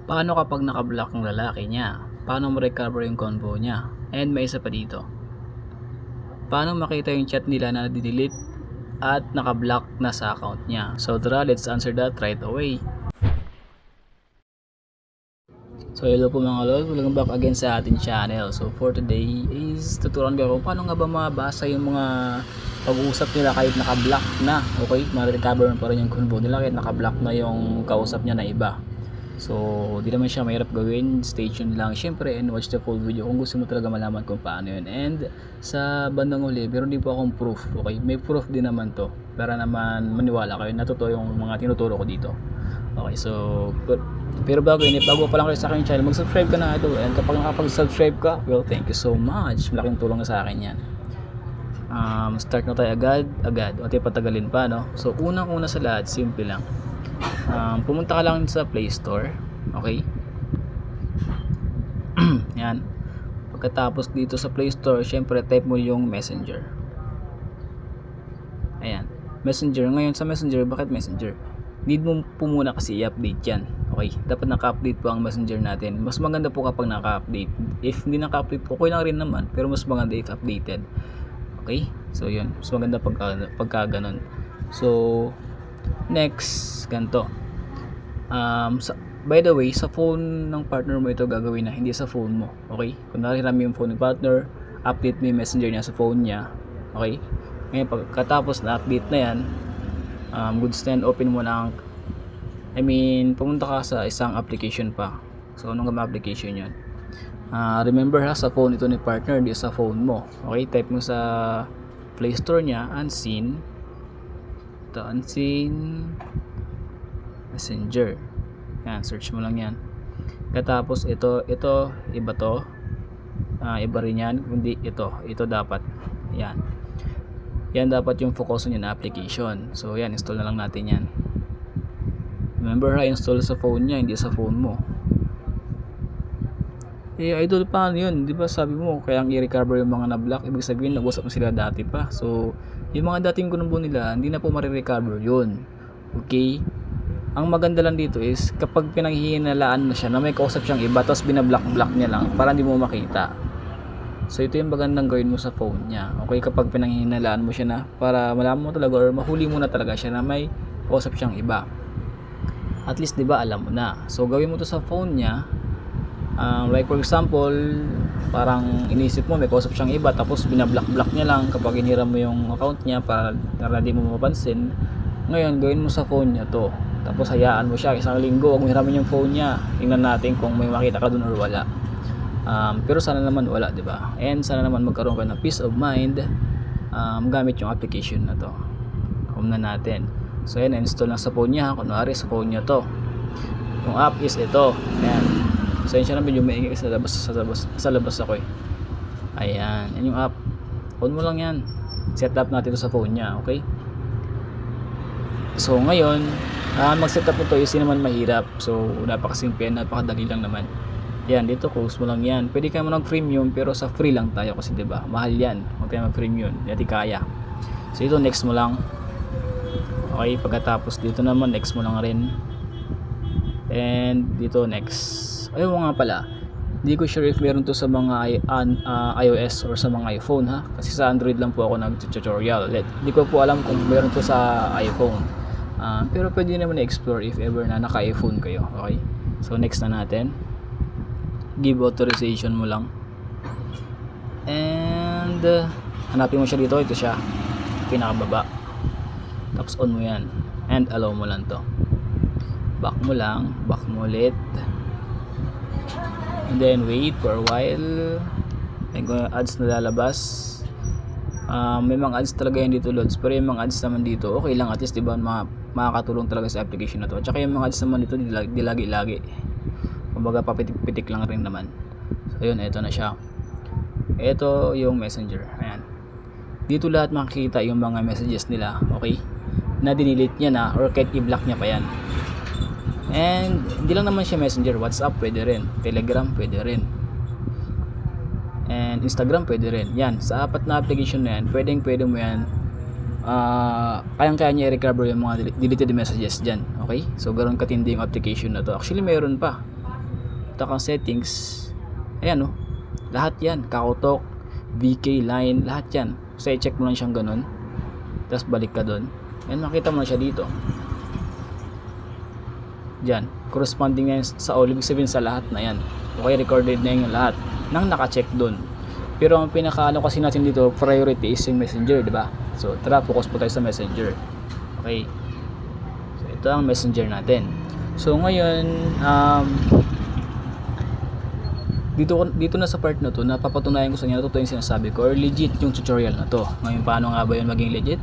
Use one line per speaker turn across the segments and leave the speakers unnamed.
Paano kapag nakablock ng lalaki niya? Paano ma-recover yung convo niya? And may isa pa dito. Paano makita yung chat nila na delete at nakablock na sa account niya? So tara, let's answer that right away. So hello po mga lord, welcome back again sa ating channel. So for today is tuturuan ko kung paano nga ba mabasa yung mga pag-uusap nila kahit naka-block na. Okay, ma-recover pa rin yung convo nila kahit naka-block na yung kausap niya na iba. So di naman siya mahirap gawin, stay tuned lang syempre and watch the full video kung gusto mo talaga malaman kung paano yun. And sa bandang huli, pero di po akong proof, okay, may proof din naman to para naman maniwala kayo na totoo yung mga tinuturo ko dito. Okay, so pero bago pa lang kayo sa akin channel, mag-subscribe ka na ito. And kapag nakapag-subscribe ka, well, thank you so much. Malaking tulong na sa akin yan. Start na tayo agad. O tayo patagalin pa, no? So, unang-una sa lahat, simple lang. Pumunta ka lang sa Play Store. Okay? Yan. Pagkatapos dito sa Play Store, syempre type mo yung Messenger. Ayan. Messenger. Ngayon sa Messenger, bakit Messenger? Need mo po muna kasi i-update yan. Okay, dapat naka-update po ang Messenger natin. Mas maganda po kapag naka-update. If hindi naka-update po, okay lang rin naman, pero mas maganda if updated. Okay, so yun, mas maganda pagka ganun. So next, ganito. By the way, sa phone ng partner mo ito gagawin na, hindi sa phone mo. Okay, kung narirami yung phone ng partner, update mo yung Messenger niya sa phone niya. Okay, ngayon pagkatapos na update na yan, goods na yan, open mo na pumunta ka sa isang application pa. So anong application yun? Remember ha, sa phone ito ni partner, di sa phone mo. Okay, type mo sa Play Store niya, Unseen. Ito, Unseen Messenger. Yan, search mo lang yan. Katapos ito iba to. Iba rin yan, kundi ito dapat. Yan dapat yung focus niya na application. So yan, install na lang natin yan. Remember ha, install sa phone niya, hindi sa phone mo. Idol, paano yun? Di ba sabi mo kaya ang i-recover yung mga na-block, ibig sabihin nag-usap na sila dati pa. So yung mga dating convo nila, hindi na po marirecover yun. Okay, ang maganda lang dito is kapag pinaghihinalaan mo siya na may kausap siyang iba tapos binablock niya lang para hindi mo makita. So ito yung magandang gawin mo sa phone niya. Okay, kapag pinanghihinalaan mo siya na para malaman mo talaga or mahuli mo na talaga siya na may kausap siyang iba, at least 'di ba alam mo na. So gawin mo to sa phone niya. Like for example, parang inisip mo may kausap siyang iba tapos binablock niya lang kapag hinira mo yung account niya para di mo mapapansin. Ngayon gawin mo sa phone niya to. Tapos hayaan mo siya isang linggo, huwag mo hiramin yung phone niya. Tingnan natin kung may makita ka doon or wala. Pero sana naman wala, 'di ba? And sana naman magkaroon ka ng peace of mind gamit yung application na to. Home na natin. So yan, install lang sa phone niya. Kunwari sa phone niya to. Yung app is ito. Ayan. So yun siya na medyo maingay sa labas ako eh. Ayan. Yan yung app. On mo lang yan. Set up natin ito sa phone niya. Okay? So ngayon, mag-set up ito is naman mahirap. So napakasimple, napakadali lang naman. Yan, dito close mo lang yan. Pwede ka mo ng-premium pero sa free lang tayo kasi 'di ba? Mahal yan. Huwag tayo mag-premium. Hindi kaya. So ito next mo lang. Okay, pagkatapos dito naman next mo lang rin. And dito next. Ayun nga pala. Hindi ko sure if meron to sa mga iOS or sa mga iPhone ha. Kasi sa Android lang po ako nag-tutorial. Hindi ko po alam kung meron to sa iPhone. Pero pwede naman i-explore if ever na naka-iPhone kayo. Okay? So next na natin. Give authorization mo lang. And hanapin mo siya dito. Ito siya. Pinakababa. Tapos on mo yan. And allow mo lang to. Back mo lang. Back mo ulit. And then wait for a while. May ads na lalabas. May mga ads talaga yan dito loads. Pero yung mga ads naman dito okay lang, at least diba makakatulong talaga sa application na to. At saka yung mga ads naman dito di lagi. Kumbaga papitik-pitik lang rin naman. So yun, ito na siya. Ito yung Messenger. Ayan. Dito lahat makikita yung mga messages nila. Okay, na dinelete niya na or kahit i-block niya pa yan. And hindi lang naman siya Messenger, WhatsApp pwede rin, Telegram pwede rin, and Instagram pwede rin. Yan, sa apat na application na yan, pwede mo yan. Kayang-kaya niya i-recover yung mga deleted messages dyan. Okay, so ganoon katindi yung application na to. Actually mayroon pa. punta kang settings, ayan oh, lahat yan, Kakotok, VK, Line, lahat yan. So i-check mo lang siyang ganun, tapos balik ka doon, and makita mo na siya dito. Diyan, corresponding na yan sa all, ibig sabihin sa lahat na yan. Okay, recorded na yung lahat nang naka-check doon. Pero ang pinakaano kasi natin dito, priority is yung Messenger, di ba? So tara, focus po tayo sa Messenger. Okay, so ito ang Messenger natin. So ngayon, dito na sa part na to, napapatunayan ko sa inyo na totoo yung sinasabi ko, or legit yung tutorial na to. Ngayon, paano nga ba yun maging legit?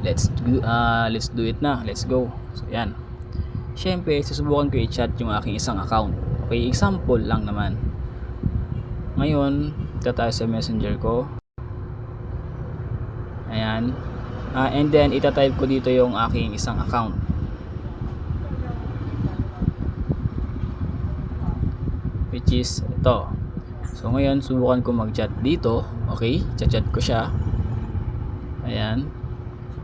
Let's do it na. Let's go. So yan, syempre susubukan ko i-chat yung aking isang account. Okay, example lang naman. Ngayon, dito tayo sa Messenger ko. Ayan, and then itatype ko dito yung aking isang account, which is ito. So ngayon, subukan ko mag-chat dito. Okay, chat ko siya. Ayan,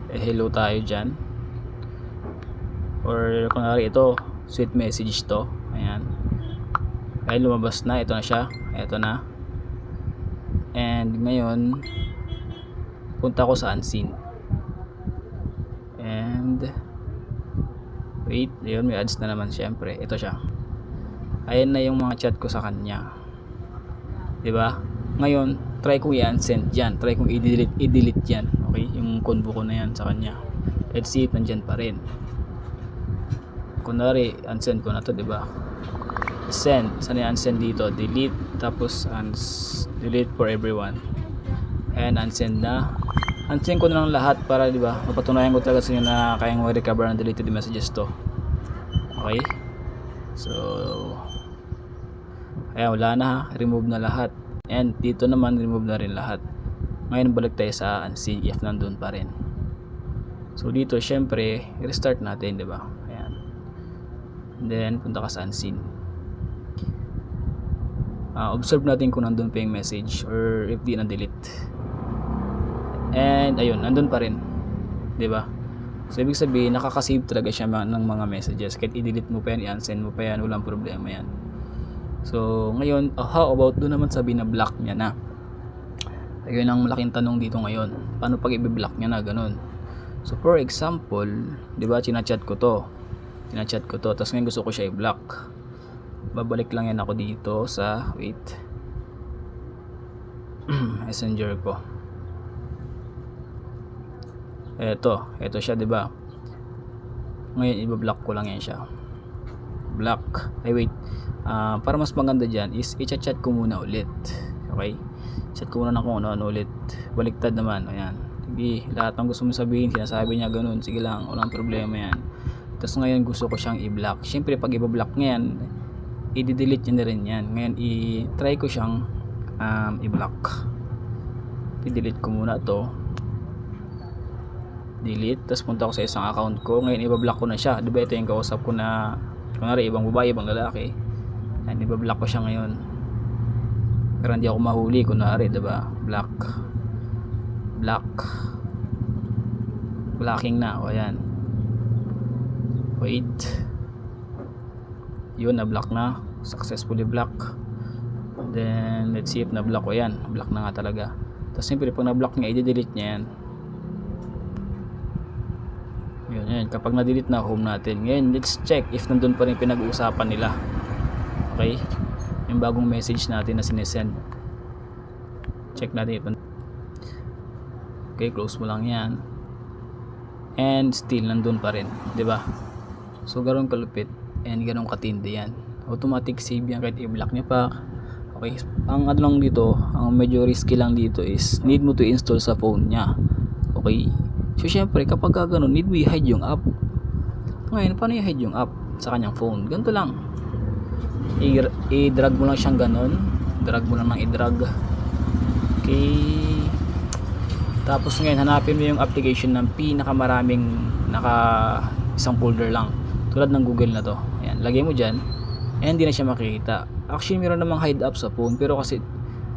hello tayo dyan, or kunwari ito, sweet message to. Ayan, ay lumabas na, ito na siya, ito na. And ngayon, punta ko sa unseen, and wait, yun, may ads na naman. Syempre ito siya, ayan na yung mga chat ko sa kanya, diba? Ngayon, try kong i-unsend dyan, try kong i-delete yan. Okay, yung convo ko na yan sa kanya. Let's see if nandyan pa rin. Kunwari, unsend ko na to, diba? Send, saan yung unsend dito? Delete, tapos delete for everyone, and unsend na. Unsend ko na lang lahat para, diba, mapatunayan ko talaga sa inyo na kayang ma-recover ng deleted messages to. Okay, so ayan, wala na ha, remove na lahat. And dito naman, remove na rin lahat. Ngayon, balik tayo sa unseen if nandun pa rin. So dito, syempre, restart natin, diba? Ayan, and then punta ka sa unseen. Observe natin kung nandun pa yung message or if di na-delete. And ayun, nandun pa rin, diba? So ibig sabihin, nakaka-save talaga siya ng mga messages. Kahit i-delete mo pa yan, i-unsend mo pa yan, walang problema yan. So ngayon, how about doon naman sabi na block niya na? Ayun ang malaking tanong dito ngayon, paano pag i-block niya na ganun? So for example, diba, chinachat ko to, tapos ngayon gusto ko siya i-block. Babalik lang yan ako dito sa, wait, Messenger ko. Ito siya, diba? Ngayon, i-block ko lang yan siya. Block. Ay wait, para mas maganda dyan is i-chat ko muna ulit. Okay, chat ko muna na kung ano ulit. Baliktad naman, ayan. Sige, lahat ng gusto mo sabihin, sinasabi niya ganun, sige lang, walang problema yan. Tapos ngayon, gusto ko siyang i-block. Siyempre, pag i-block niya yan, i-delete niya na rin yan. Ngayon, i-try ko siyang i-block. I-delete ko muna to, delete, tapos punta ko sa isang account ko. Ngayon, i-block ko na siya, diba? Ito yung kausap ko na kunwari ibang babae, ibang lalaki. Ayan, i-block ko siya ngayon pero hindi ako mahuli, kunwari, diba? Blocking na, o ayan, wait, yun, na-block na, successfully block. Then let's see if na-block ko yan. Block na nga talaga. Tapos siyempre pag na-block niya, i-delete niya yan. Yun. Kapag na-delete na, home natin. Ngayon, let's check if nandun pa rin pinag-uusapan nila. Okay, yung bagong message natin na sinesend, check natin ito. Okay, close mo lang yan, and still nandun pa rin, diba? So ganun kalupit and ganun katindi yan. Automatic save yan kahit i-block niya pa. Okay, ang ano lang dito, ang medyo risky lang dito is need mo to install sa phone niya. Okay, so syempre kapag ganun, need mo i-hide yung app. Ngayon, paano i-hide yung app sa kanyang phone? Ganito lang, i-drag mo lang siyang ganun, drag mo lang ng i-drag. Okay, tapos ngayon hanapin mo yung application ng pinakamaraming isang folder lang, tulad ng Google na to. Ayan, lagay mo dyan, and hindi na siya makikita. Actually meron namang hide app sa phone, pero kasi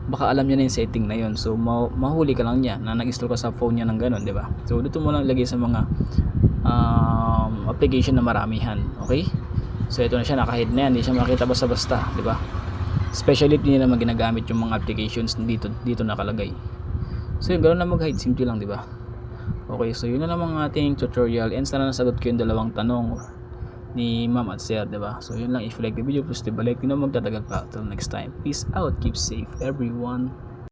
baka alam niya na yung setting na yun, so mahuli ka lang niya na nag-install ka sa phone niya ng ganun, diba? So dito mo lang lagay sa mga application na maramihan. Okay, So ito na siya, naka-hide na yan, hindi siya makita basta-basta, di ba? Especially if hindi naman ginagamit yung mga applications dito nakalagay. So yun, ganoon na mag-hide, simple lang, di ba? Okay, so yun na lang ang ating tutorial, and sana nasagot ko yung dalawang tanong ni ma'am at sir, di ba? So yun lang, if you like the video, please like, di na magtatagal pa. Till next time, peace out, keep safe everyone.